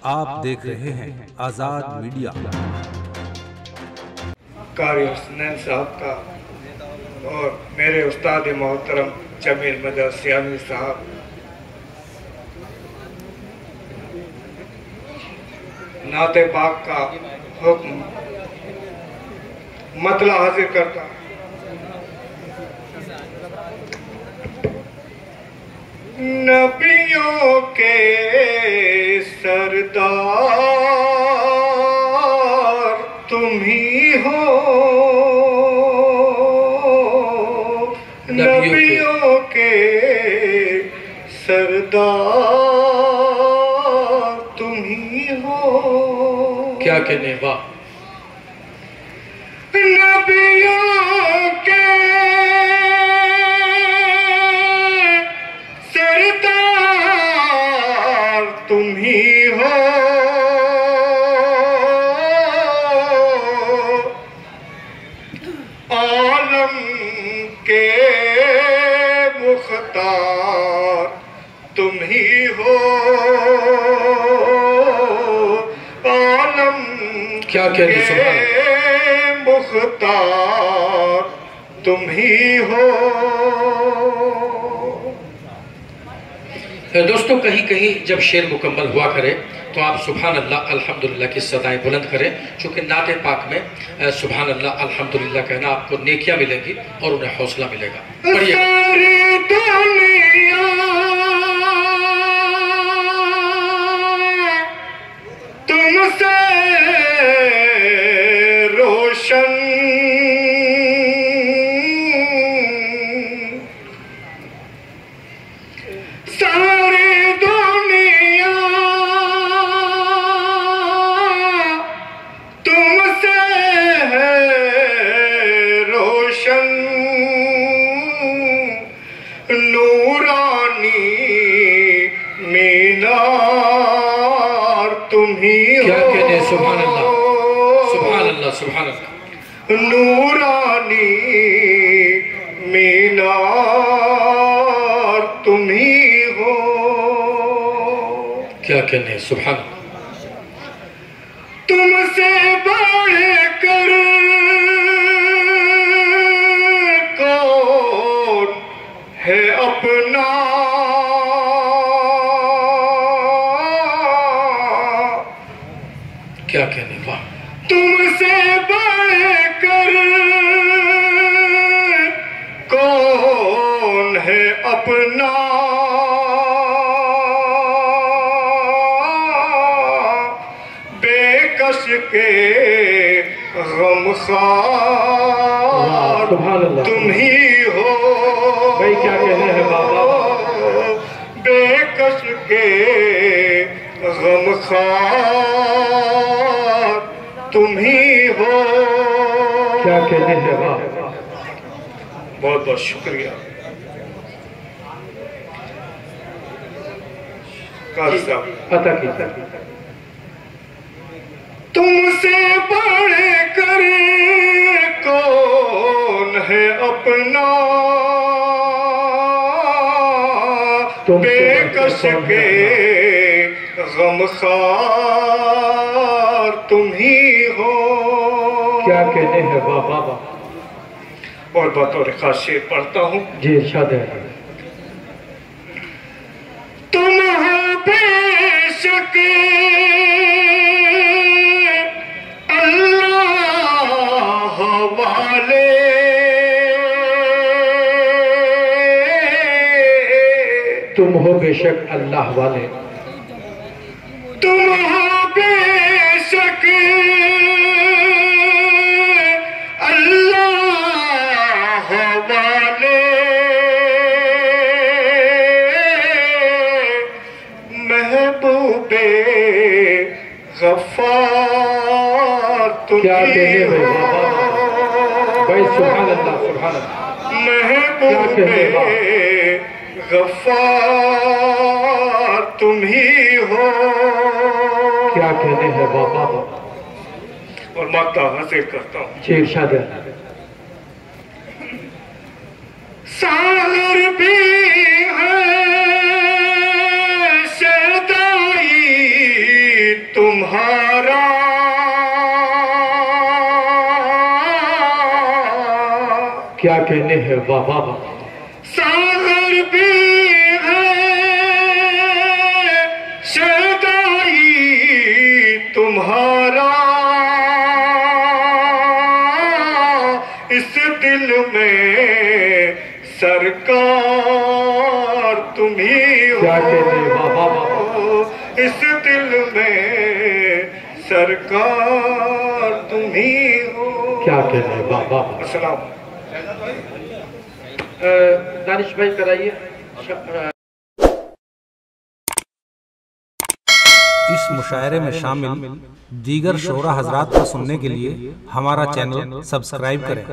आप देख रहे हैं आजाद मीडिया। कारी हुसनैन साहब का और मेरे उस्ताद मोहतरम जमील मदद सियामी साहब नाते पाक का हुक्म मतला हाजिर करता। नबियों के सरदार तुम ही हो, नबियों के सरदार तुम ही हो। क्या कहने वाह। नबियों के सरदार तुम ही हो, आलम के मुख्तार तुम ही हो, आलम क्या कहने मुख्तार तुम ही हो। दोस्तों, कहीं कहीं जब शेर मुकम्मल हुआ करे तो आप सुभान अल्लाह अल्हम्दुलिल्लाह की सदाएं बुलंद करें, चूंकि नाते पाक में सुभान अल्लाह अल्हम्दुलिल्लाह कहना आपको नेकियां मिलेंगी और उन्हें हौसला मिलेगा। तुमसे रोशन सारी दुनिया तुमसे है रोशन, नूरानी मीनार तुम ही हो। क्या कहने सुभान अल्लाह सुभान अल्लाह सुभान अल्लाह। नूरानी मीनार तुम ही हो। क्या कहने सुभान अल्लाह। तुमसे बढ़कर कौन है अपना, क्या कहने वाह। तुमसे बढ़कर कौन है अपना, बेकस के गमखार तुम ही हो। भाई क्या कहने हैं बाबा। बेकस के गमखार तुम ही हो। क्या कहने हैं वाह। बहुत बहुत शुक्रिया काजी साहब। अता की तुमसे बढ़कर कौन है अपना, बेकस के गमखार तुम ही हो। क्या कहने हैं वाह बाबा। और बतौर खास शेर पढ़ता हूँ जी इरशाद है। तुम हो बेशक अल्लाह वाले, तुम हो बेशक अल्लाह वाले, तुम हो बेशक अल्लाह वाले, महबूबे गफ्फार तुम क्या ही कहने हो। भाई सुभान अल्लाह सुभान अल्लाह। महबूबे गफ्फार तुम ही हो। क्या कहने हैं बाबा। और माता हाजिर करता हूँ जी इरशाद है। सागर भी है तुम्हारा क्या कहने हैं, वाह वाह वाह। सागर भी है शदाई तुम्हारा, इस दिल में सरकार तुम ही हो। क्या कहने, वाह वाह वाह। इस दिल में सरकार तुम ही हो। क्या कहने, वाह वाह। अस्सलाम। दानिश भाई कराइए। इस मुशायरे में शामिल दीगर शोरा हजरात को सुनने के लिए हमारा चैनल सब्सक्राइब करें।